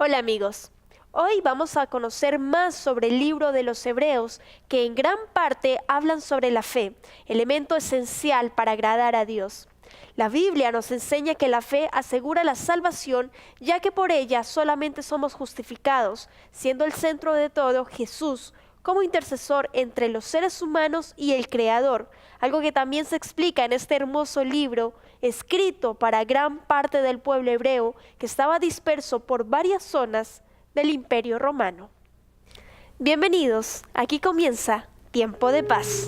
Hola amigos, hoy vamos a conocer más sobre el libro de los Hebreos, que en gran parte hablan sobre la fe, elemento esencial para agradar a Dios. La Biblia nos enseña que la fe asegura la salvación, ya que por ella solamente somos justificados, siendo el centro de todo Jesús, como intercesor entre los seres humanos y el Creador, algo que también se explica en este hermoso libro, escrito para gran parte del pueblo hebreo que estaba disperso por varias zonas del Imperio Romano. Bienvenidos, aquí comienza Tiempo de Paz.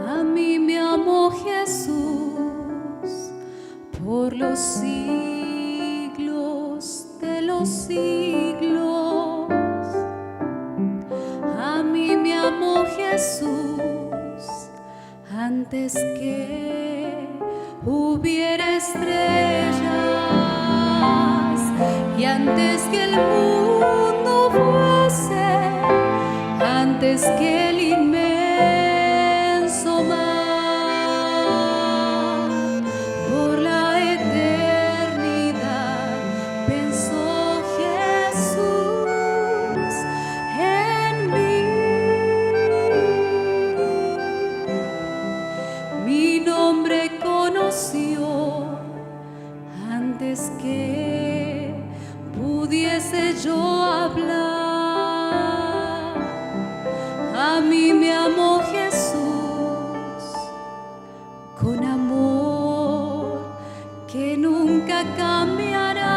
A mí me amó Jesús por los siglos de los siglos. A mí me amó Jesús antes que hubiera estrellas y antes que el mundo fuese, antes que el inmenso mar, por la eternidad pensó Jesús en mí. Mi nombre conoció antes que pudiese yo hablar. A mí me amó Jesús con amor que nunca cambiará.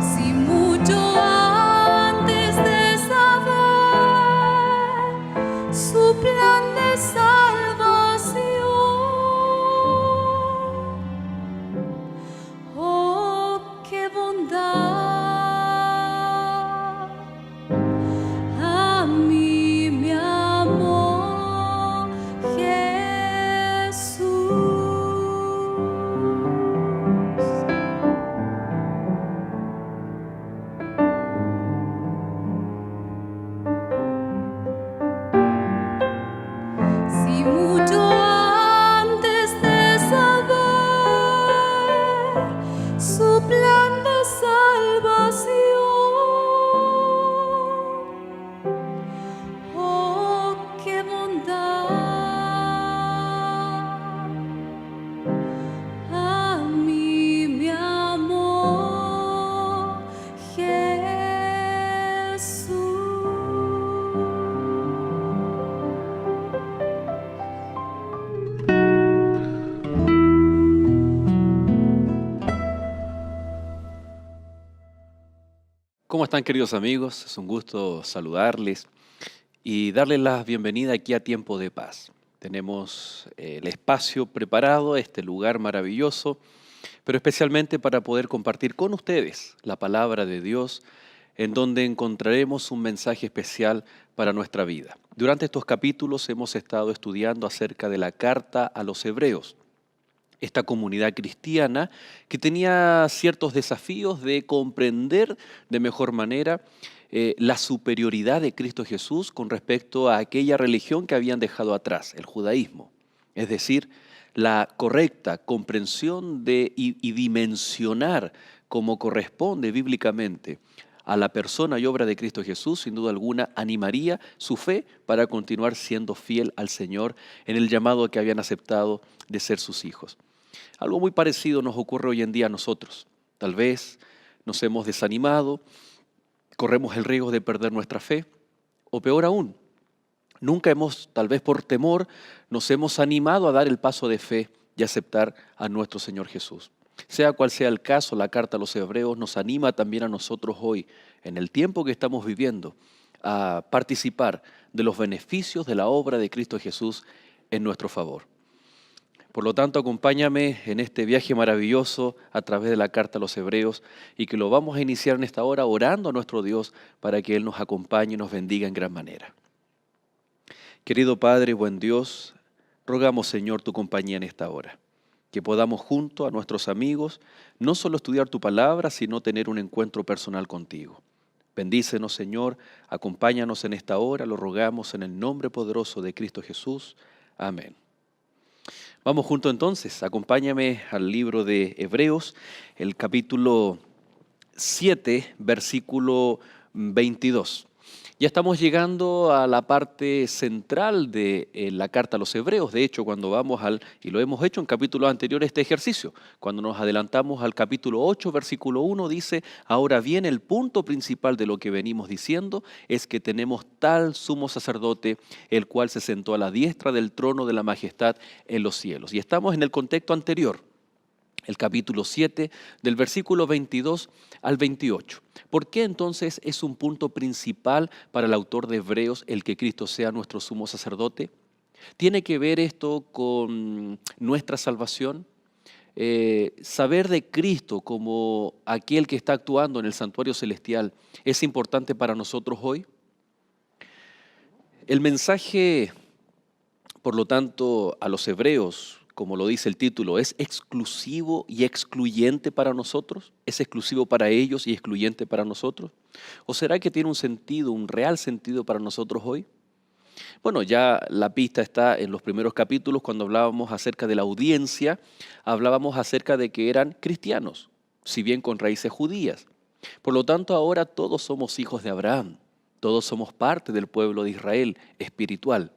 Si mucho antes de saber su plan de salvación, oh, qué bondad. A mí me amó Jesús. Si mucho antes de saber su plan de salvación, oh, qué bondad. A mí me amó Jesús. ¿Cómo están, queridos amigos? Es un gusto saludarles y darles la bienvenida aquí a Tiempo de Paz. Tenemos el espacio preparado, este lugar maravilloso, pero especialmente para poder compartir con ustedes la palabra de Dios, en donde encontraremos un mensaje especial para nuestra vida. Durante estos capítulos hemos estado estudiando acerca de la carta a los Hebreos, esta comunidad cristiana que tenía ciertos desafíos de comprender de mejor manera la superioridad de Cristo Jesús con respecto a aquella religión que habían dejado atrás, el judaísmo. Es decir, la correcta comprensión y dimensionar como corresponde bíblicamente a la persona y obra de Cristo Jesús, sin duda alguna, animaría su fe para continuar siendo fiel al Señor en el llamado que habían aceptado de ser sus hijos. Algo muy parecido nos ocurre hoy en día a nosotros. Tal vez nos hemos desanimado, corremos el riesgo de perder nuestra fe, o peor aún, nunca hemos, tal vez por temor, nos hemos animado a dar el paso de fe y aceptar a nuestro Señor Jesús. Sea cual sea el caso, la carta a los Hebreos nos anima también a nosotros hoy, en el tiempo que estamos viviendo, a participar de los beneficios de la obra de Cristo Jesús en nuestro favor. Por lo tanto, acompáñame en este viaje maravilloso a través de la carta a los Hebreos y que lo vamos a iniciar en esta hora orando a nuestro Dios para que Él nos acompañe y nos bendiga en gran manera. Querido Padre, buen Dios, rogamos, Señor, tu compañía en esta hora. Que podamos junto a nuestros amigos no solo estudiar tu palabra, sino tener un encuentro personal contigo. Bendícenos, Señor, acompáñanos en esta hora, lo rogamos en el nombre poderoso de Cristo Jesús. Amén. Vamos juntos entonces, acompáñame al libro de Hebreos, el capítulo 7, versículo 22. Ya estamos llegando a la parte central de la carta a los Hebreos. De hecho, cuando vamos y lo hemos hecho en capítulos anteriores este ejercicio, cuando nos adelantamos al capítulo 8, versículo 1, dice: ahora bien, el punto principal de lo que venimos diciendo es que tenemos tal sumo sacerdote, el cual se sentó a la diestra del trono de la majestad en los cielos. Y estamos en el contexto anterior, el capítulo 7, del versículo 22 al 28. ¿Por qué entonces es un punto principal para el autor de Hebreos el que Cristo sea nuestro sumo sacerdote? ¿Tiene que ver esto con nuestra salvación? Saber de Cristo como aquel que está actuando en el santuario celestial, ¿es importante para nosotros hoy? El mensaje, por lo tanto, a los Hebreos, como lo dice el título, ¿es exclusivo y excluyente para nosotros? ¿Es exclusivo para ellos y excluyente para nosotros? ¿O será que tiene un sentido, un real sentido para nosotros hoy? Bueno, ya la pista está en los primeros capítulos, cuando hablábamos acerca de la audiencia, hablábamos acerca de que eran cristianos, si bien con raíces judías. Por lo tanto, ahora todos somos hijos de Abraham, todos somos parte del pueblo de Israel espiritual.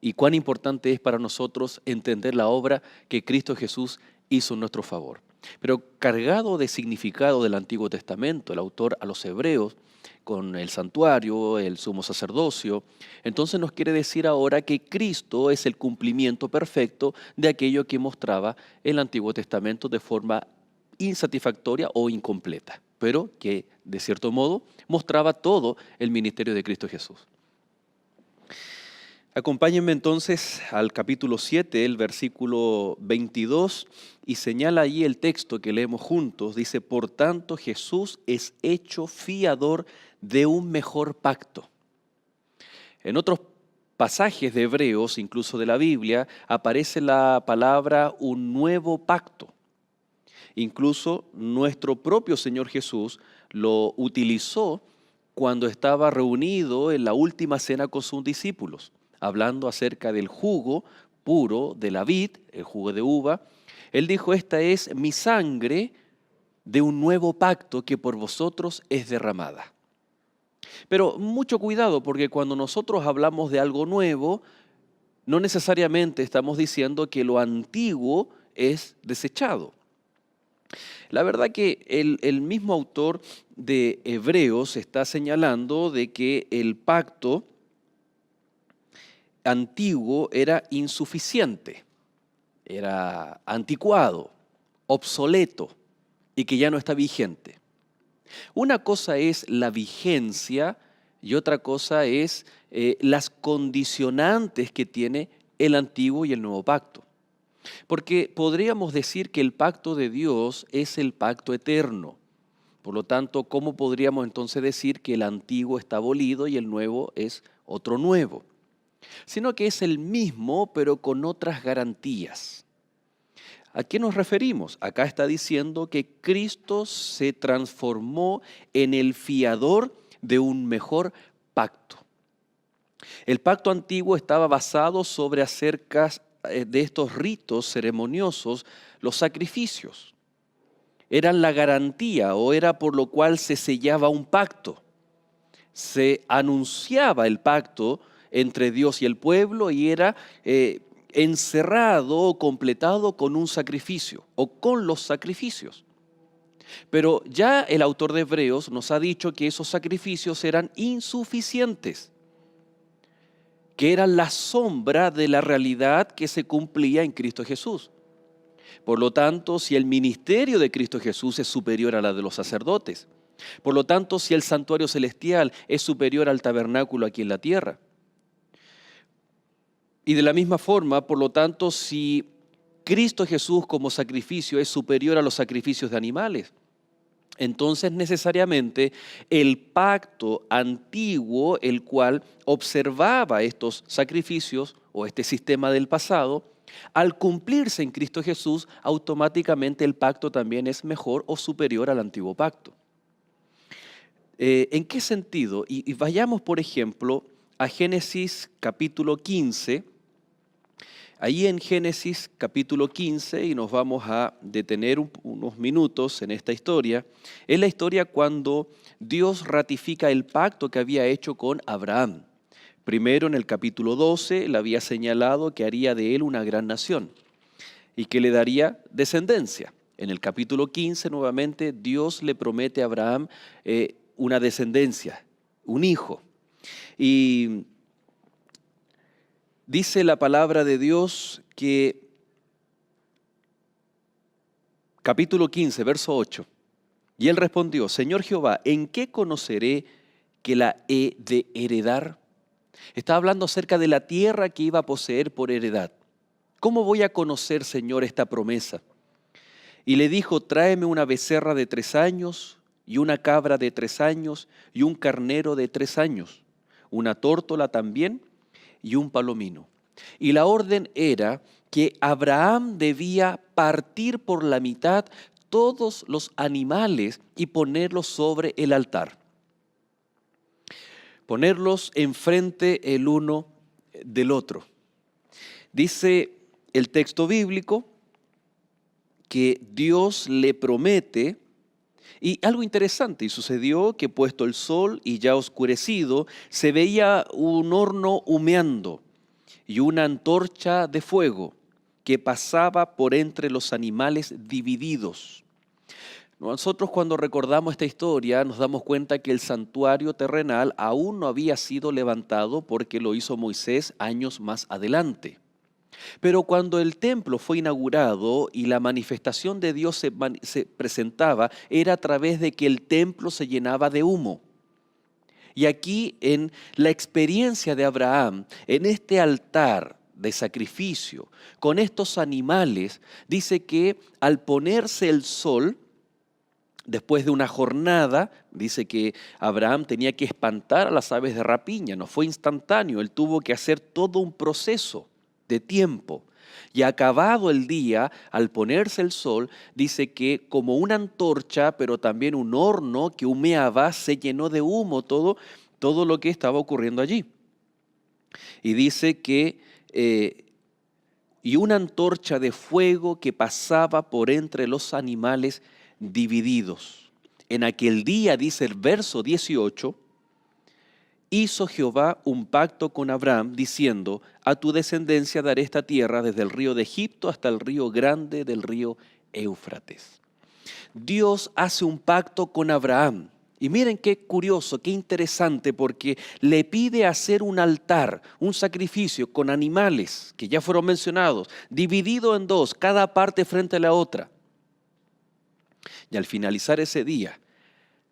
Y cuán importante es para nosotros entender la obra que Cristo Jesús hizo en nuestro favor. Pero cargado de significado del Antiguo Testamento, el autor a los Hebreos, con el santuario, el sumo sacerdocio, entonces nos quiere decir ahora que Cristo es el cumplimiento perfecto de aquello que mostraba el Antiguo Testamento de forma insatisfactoria o incompleta, pero que de cierto modo mostraba todo el ministerio de Cristo Jesús. Acompáñenme entonces al capítulo 7, el versículo 22, y señala allí el texto que leemos juntos. Dice: por tanto, Jesús es hecho fiador de un mejor pacto. En otros pasajes de Hebreos, incluso de la Biblia, aparece la palabra un nuevo pacto. Incluso nuestro propio Señor Jesús lo utilizó cuando estaba reunido en la última cena con sus discípulos, hablando acerca del jugo puro de la vid, el jugo de uva. Él dijo: esta es mi sangre de un nuevo pacto que por vosotros es derramada. Pero mucho cuidado, porque cuando nosotros hablamos de algo nuevo, no necesariamente estamos diciendo que lo antiguo es desechado. La verdad que el mismo autor de Hebreos está señalando de que el pacto antiguo era insuficiente, era anticuado, obsoleto y que ya no está vigente. Una cosa es la vigencia y otra cosa es las condicionantes que tiene el antiguo y el nuevo pacto. Porque podríamos decir que el pacto de Dios es el pacto eterno. Por lo tanto, ¿cómo podríamos entonces decir que el antiguo está abolido y el nuevo es otro nuevo? Sino que es el mismo, pero con otras garantías. ¿A qué nos referimos? Acá está diciendo que Cristo se transformó en el fiador de un mejor pacto. El pacto antiguo estaba basado sobre acerca de estos ritos ceremoniosos, los sacrificios. Eran la garantía o era por lo cual se sellaba un pacto. Se anunciaba el pacto entre Dios y el pueblo y era encerrado o completado con un sacrificio o con los sacrificios. Pero ya el autor de Hebreos nos ha dicho que esos sacrificios eran insuficientes, que eran la sombra de la realidad que se cumplía en Cristo Jesús. Por lo tanto, si el ministerio de Cristo Jesús es superior a la de los sacerdotes, por lo tanto, si el santuario celestial es superior al tabernáculo aquí en la tierra, y de la misma forma, por lo tanto, si Cristo Jesús como sacrificio es superior a los sacrificios de animales. Entonces necesariamente el pacto antiguo, el cual observaba estos sacrificios o este sistema del pasado, al cumplirse en Cristo Jesús, automáticamente el pacto también es mejor o superior al antiguo pacto. ¿En qué sentido? Y vayamos, por ejemplo, a Génesis capítulo 15. Ahí en Génesis capítulo 15, y nos vamos a detener unos minutos en esta historia, es la historia cuando Dios ratifica el pacto que había hecho con Abraham. Primero en el capítulo 12 le había señalado que haría de él una gran nación y que le daría descendencia. En el capítulo 15 nuevamente Dios le promete a Abraham una descendencia, un hijo. Y dice la palabra de Dios que, capítulo 15, verso 8, y él respondió: Señor Jehová, ¿en qué conoceré que la he de heredar? Está hablando acerca de la tierra que iba a poseer por heredad. ¿Cómo voy a conocer, Señor, esta promesa? Y le dijo: tráeme una becerra de 3 años, y una cabra de 3 años, y un carnero de 3 años, una tórtola también, y un palomino. Y la orden era que Abraham debía partir por la mitad todos los animales y ponerlos sobre el altar. Ponerlos enfrente el uno del otro. Dice el texto bíblico que Dios le promete, y algo interesante, y sucedió que puesto el sol y ya oscurecido, se veía un horno humeando y una antorcha de fuego que pasaba por entre los animales divididos. Nosotros cuando recordamos esta historia nos damos cuenta que el santuario terrenal aún no había sido levantado porque lo hizo Moisés años más adelante. Pero cuando el templo fue inaugurado y la manifestación de Dios se presentaba, era a través de que el templo se llenaba de humo. Y aquí en la experiencia de Abraham, en este altar de sacrificio, con estos animales, dice que al ponerse el sol, después de una jornada, dice que Abraham tenía que espantar a las aves de rapiña, no fue instantáneo, él tuvo que hacer todo un proceso de tiempo. Y acabado el día, al ponerse el sol, dice que como una antorcha, pero también un horno que humeaba, se llenó de humo todo lo que estaba ocurriendo allí. Y dice que y una antorcha de fuego que pasaba por entre los animales divididos. En aquel día, dice el verso 18, hizo Jehová un pacto con Abraham, diciendo: a tu descendencia daré esta tierra desde el río de Egipto hasta el río grande del río Éufrates. Dios hace un pacto con Abraham. Y miren qué curioso, qué interesante, porque le pide hacer un altar, un sacrificio con animales que ya fueron mencionados, dividido en 2, cada parte frente a la otra. Y al finalizar ese día,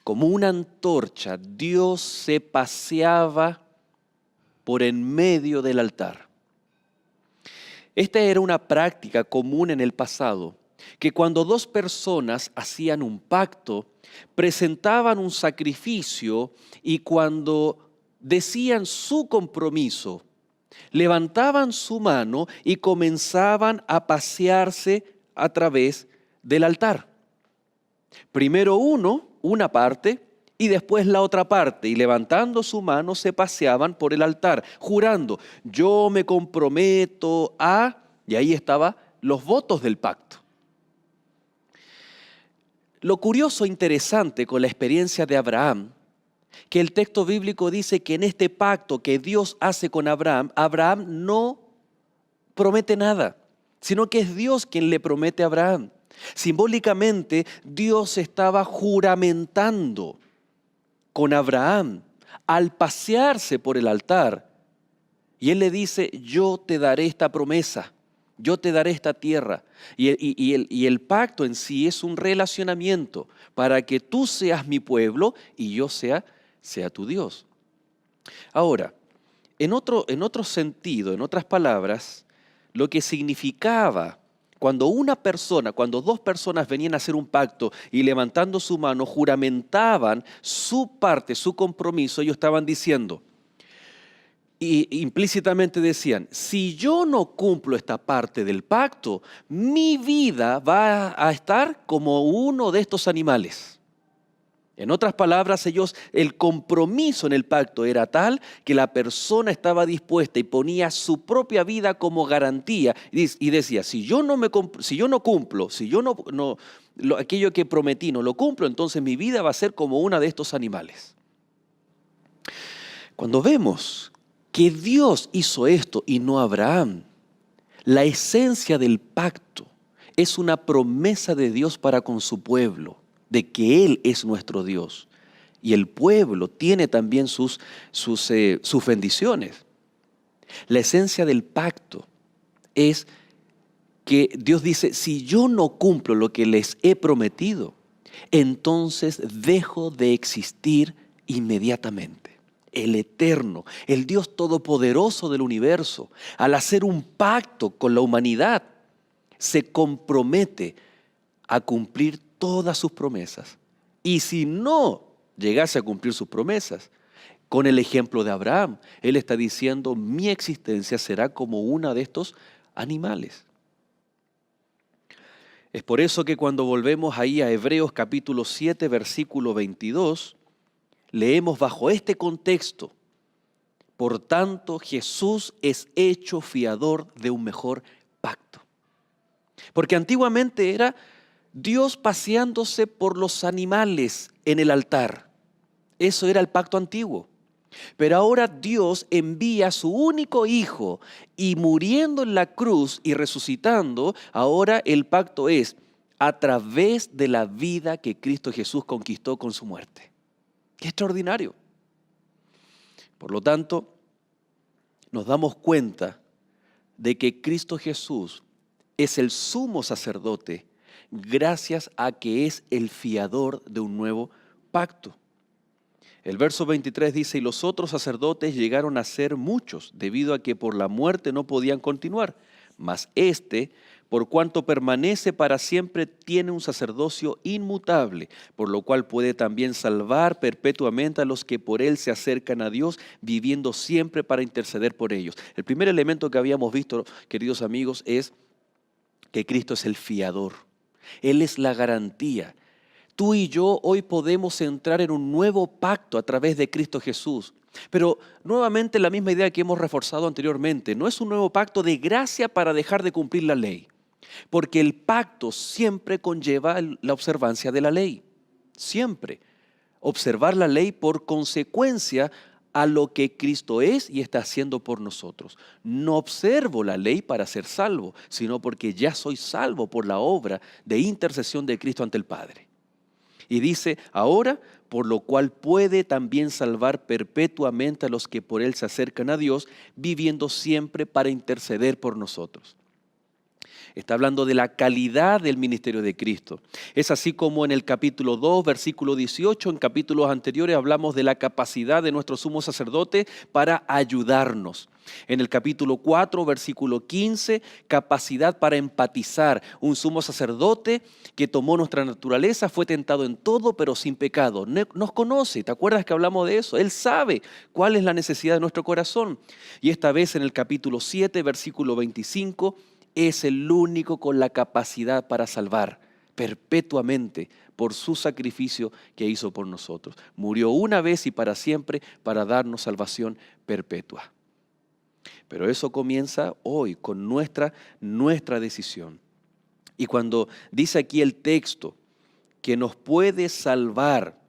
como una antorcha, Dios se paseaba por en medio del altar. Esta era una práctica común en el pasado, que cuando 2 personas hacían un pacto, presentaban un sacrificio y cuando decían su compromiso, levantaban su mano y comenzaban a pasearse a través del altar. Primero una parte, y después la otra parte, y levantando su mano se paseaban por el altar, jurando: yo me comprometo a... Y ahí estaban los votos del pacto. Lo curioso e interesante con la experiencia de Abraham, que el texto bíblico dice que en este pacto que Dios hace con Abraham, Abraham no promete nada, sino que es Dios quien le promete a Abraham. Simbólicamente, Dios estaba juramentando con Abraham al pasearse por el altar. Y él le dice: yo te daré esta promesa, yo te daré esta tierra. Y el pacto en sí es un relacionamiento para que tú seas mi pueblo y yo sea tu Dios. Ahora, en otro sentido, en otras palabras, lo que significaba cuando dos personas venían a hacer un pacto y levantando su mano juramentaban su parte, su compromiso, ellos estaban diciendo, y implícitamente decían, si yo no cumplo esta parte del pacto, mi vida va a estar como uno de estos animales. En otras palabras, el compromiso en el pacto era tal que la persona estaba dispuesta y ponía su propia vida como garantía y decía, si yo no cumplo, aquello que prometí no lo cumplo, entonces mi vida va a ser como una de estos animales. Cuando vemos que Dios hizo esto y no Abraham, la esencia del pacto es una promesa de Dios para con su pueblo, de que Él es nuestro Dios. Y el pueblo tiene también sus bendiciones. La esencia del pacto es que Dios dice, si yo no cumplo lo que les he prometido, entonces dejo de existir inmediatamente. El Eterno, el Dios Todopoderoso del universo, al hacer un pacto con la humanidad, se compromete a cumplir todas sus promesas. Y si no llegase a cumplir sus promesas, con el ejemplo de Abraham, Él está diciendo, mi existencia será como una de estos animales. Es por eso que cuando volvemos ahí a Hebreos capítulo 7, versículo 22, leemos bajo este contexto, por tanto Jesús es hecho fiador de un mejor pacto. Porque antiguamente era Dios paseándose por los animales en el altar. Eso era el pacto antiguo. Pero ahora Dios envía a su único Hijo y muriendo en la cruz y resucitando, ahora el pacto es a través de la vida que Cristo Jesús conquistó con su muerte. ¡Qué extraordinario! Por lo tanto, nos damos cuenta de que Cristo Jesús es el sumo sacerdote gracias a que es el fiador de un nuevo pacto. El verso 23 dice, y los otros sacerdotes llegaron a ser muchos, debido a que por la muerte no podían continuar. Mas este, por cuanto permanece para siempre, tiene un sacerdocio inmutable, por lo cual puede también salvar perpetuamente a los que por él se acercan a Dios, viviendo siempre para interceder por ellos. El primer elemento que habíamos visto, queridos amigos, es que Cristo es el fiador. Él es la garantía. Tú y yo hoy podemos entrar en un nuevo pacto a través de Cristo Jesús. Pero nuevamente la misma idea que hemos reforzado anteriormente, no es un nuevo pacto de gracia para dejar de cumplir la ley. Porque el pacto siempre conlleva la observancia de la ley. Siempre. Observar la ley por consecuencia a lo que Cristo es y está haciendo por nosotros. No observo la ley para ser salvo, sino porque ya soy salvo por la obra de intercesión de Cristo ante el Padre. Y dice, ahora, por lo cual puede también salvar perpetuamente a los que por él se acercan a Dios, viviendo siempre para interceder por nosotros. Está hablando de la calidad del ministerio de Cristo. Es así como en el capítulo 2, versículo 18, en capítulos anteriores hablamos de la capacidad de nuestro sumo sacerdote para ayudarnos. En el capítulo 4, versículo 15, capacidad para empatizar. Un sumo sacerdote que tomó nuestra naturaleza, fue tentado en todo, pero sin pecado. Nos conoce, ¿te acuerdas que hablamos de eso? Él sabe cuál es la necesidad de nuestro corazón. Y esta vez en el capítulo 7, versículo 25, es el único con la capacidad para salvar perpetuamente por su sacrificio que hizo por nosotros. Murió una vez y para siempre para darnos salvación perpetua. Pero eso comienza hoy con nuestra decisión. Y cuando dice aquí el texto que nos puede salvar,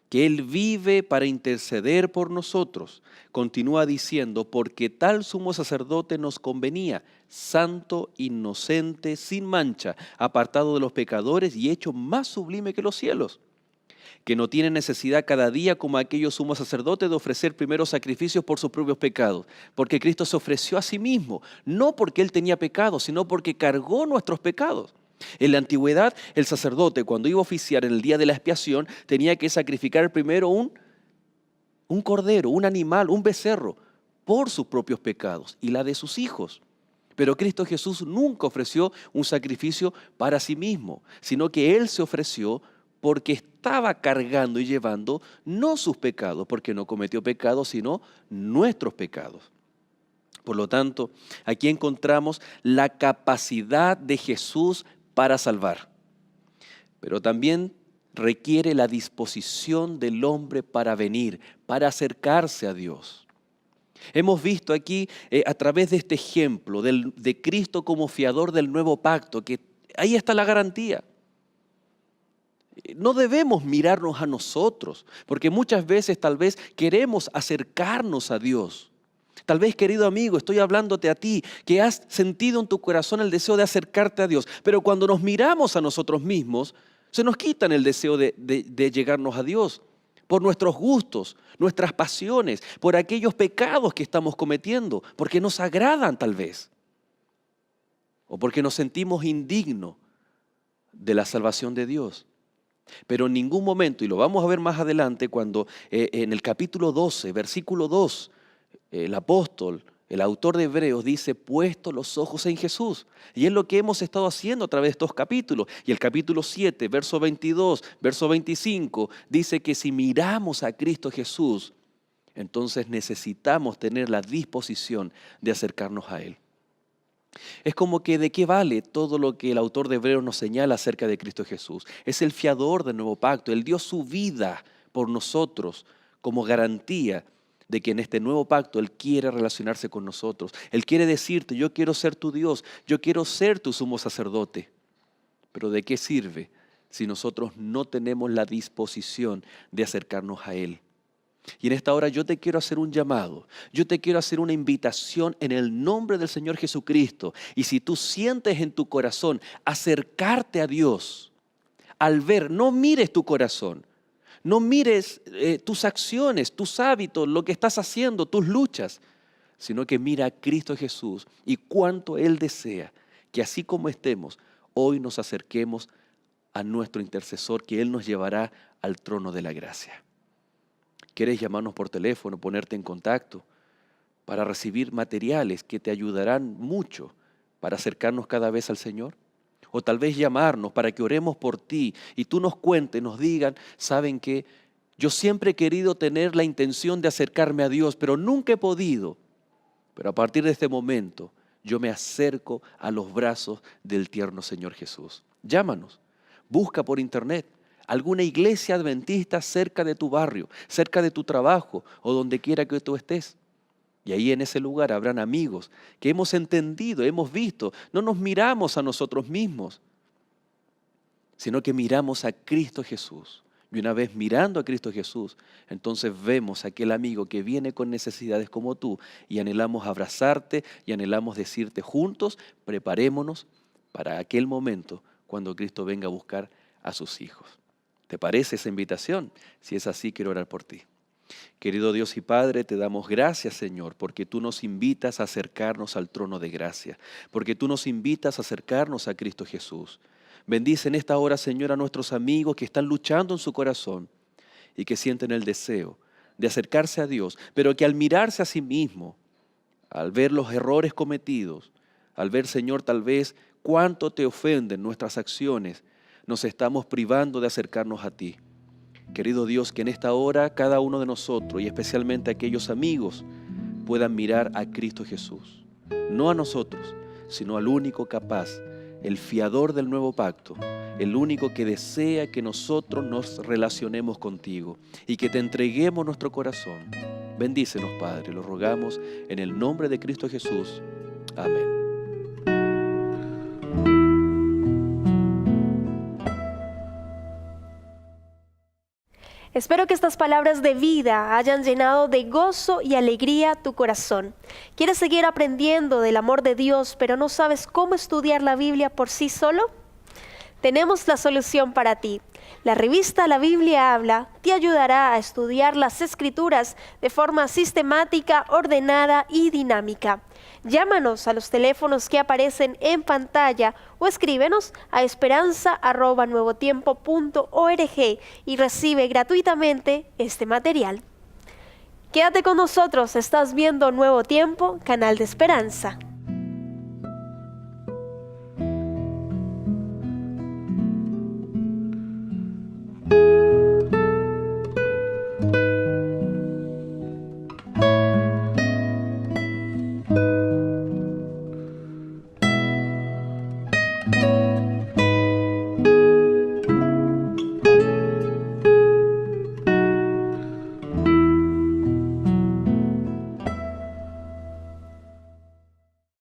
que Él vive para interceder por nosotros, continúa diciendo, porque tal sumo sacerdote nos convenía, santo, inocente, sin mancha, apartado de los pecadores y hecho más sublime que los cielos, que no tiene necesidad cada día como aquellos sumos sacerdotes de ofrecer primeros sacrificios por sus propios pecados, porque Cristo se ofreció a sí mismo, no porque Él tenía pecados, sino porque cargó nuestros pecados. En la antigüedad, el sacerdote, cuando iba a oficiar en el día de la expiación, tenía que sacrificar primero un cordero, un animal, un becerro, por sus propios pecados y la de sus hijos. Pero Cristo Jesús nunca ofreció un sacrificio para sí mismo, sino que Él se ofreció porque estaba cargando y llevando no sus pecados, porque no cometió pecados, sino nuestros pecados. Por lo tanto, aquí encontramos la capacidad de Jesús para salvar, pero también requiere la disposición del hombre para venir, para acercarse a Dios. Hemos visto aquí a través de este ejemplo de Cristo como fiador del nuevo pacto, que ahí está la garantía. No debemos mirarnos a nosotros, porque muchas veces tal vez queremos acercarnos a Dios. Tal vez, querido amigo, estoy hablándote a ti, que has sentido en tu corazón el deseo de acercarte a Dios, pero cuando nos miramos a nosotros mismos, se nos quitan el deseo de llegarnos a Dios. Por nuestros gustos, nuestras pasiones, por aquellos pecados que estamos cometiendo, porque nos agradan tal vez, o porque nos sentimos indignos de la salvación de Dios. Pero en ningún momento, y lo vamos a ver más adelante, cuando en el capítulo 12, versículo 2, el apóstol, el autor de Hebreos dice, puesto los ojos en Jesús. Y es lo que hemos estado haciendo a través de estos capítulos. Y el capítulo 7, verso 22, verso 25, dice que si miramos a Cristo Jesús, entonces necesitamos tener la disposición de acercarnos a Él. Es como que de qué vale todo lo que el autor de Hebreos nos señala acerca de Cristo Jesús. Es el fiador del nuevo pacto. Él dio su vida por nosotros como garantía de que en este nuevo pacto Él quiere relacionarse con nosotros. Él quiere decirte, yo quiero ser tu Dios, yo quiero ser tu sumo sacerdote. Pero ¿de qué sirve si nosotros no tenemos la disposición de acercarnos a Él? Y en esta hora yo te quiero hacer un llamado, yo te quiero hacer una invitación en el nombre del Señor Jesucristo. Y si tú sientes en tu corazón acercarte a Dios, al ver, no mires tu corazón, no mires tus acciones, tus hábitos, lo que estás haciendo, tus luchas, sino que mira a Cristo Jesús y cuánto Él desea que así como estemos, hoy nos acerquemos a nuestro intercesor, que Él nos llevará al trono de la gracia. ¿Quieres llamarnos por teléfono, ponerte en contacto para recibir materiales que te ayudarán mucho para acercarnos cada vez al Señor? O tal vez llamarnos para que oremos por ti y tú nos cuentes, nos digan, ¿saben qué? Yo siempre he querido tener la intención de acercarme a Dios, pero nunca he podido. Pero a partir de este momento, yo me acerco a los brazos del tierno Señor Jesús. Llámanos, busca por internet alguna iglesia adventista cerca de tu barrio, cerca de tu trabajo o donde quiera que tú estés. Y ahí en ese lugar habrán amigos que hemos entendido, hemos visto, no nos miramos a nosotros mismos, sino que miramos a Cristo Jesús. Y una vez mirando a Cristo Jesús, entonces vemos a aquel amigo que viene con necesidades como tú y anhelamos abrazarte y anhelamos decirte juntos, preparémonos para aquel momento cuando Cristo venga a buscar a sus hijos. ¿Te parece esa invitación? Si es así, quiero orar por ti. Querido Dios y Padre, te damos gracias, Señor, porque tú nos invitas a acercarnos al trono de gracia, porque tú nos invitas a acercarnos a Cristo Jesús. Bendice en esta hora, Señor, a nuestros amigos que están luchando en su corazón y que sienten el deseo de acercarse a Dios, pero que al mirarse a sí mismo, al ver los errores cometidos, al ver, Señor, tal vez cuánto te ofenden nuestras acciones, nos estamos privando de acercarnos a ti. Querido Dios, que en esta hora cada uno de nosotros y especialmente aquellos amigos puedan mirar a Cristo Jesús. No a nosotros, sino al único capaz, el fiador del nuevo pacto, el único que desea que nosotros nos relacionemos contigo y que te entreguemos nuestro corazón. Bendícenos, Padre, lo rogamos en el nombre de Cristo Jesús. Amén. Espero que estas palabras de vida hayan llenado de gozo y alegría tu corazón. ¿Quieres seguir aprendiendo del amor de Dios, pero no sabes cómo estudiar la Biblia por sí solo? Tenemos la solución para ti. La revista La Biblia Habla te ayudará a estudiar las Escrituras de forma sistemática, ordenada y dinámica. Llámanos a los teléfonos que aparecen en pantalla o escríbenos a esperanza@nuevotiempo.org y recibe gratuitamente este material. Quédate con nosotros, estás viendo Nuevo Tiempo, canal de esperanza.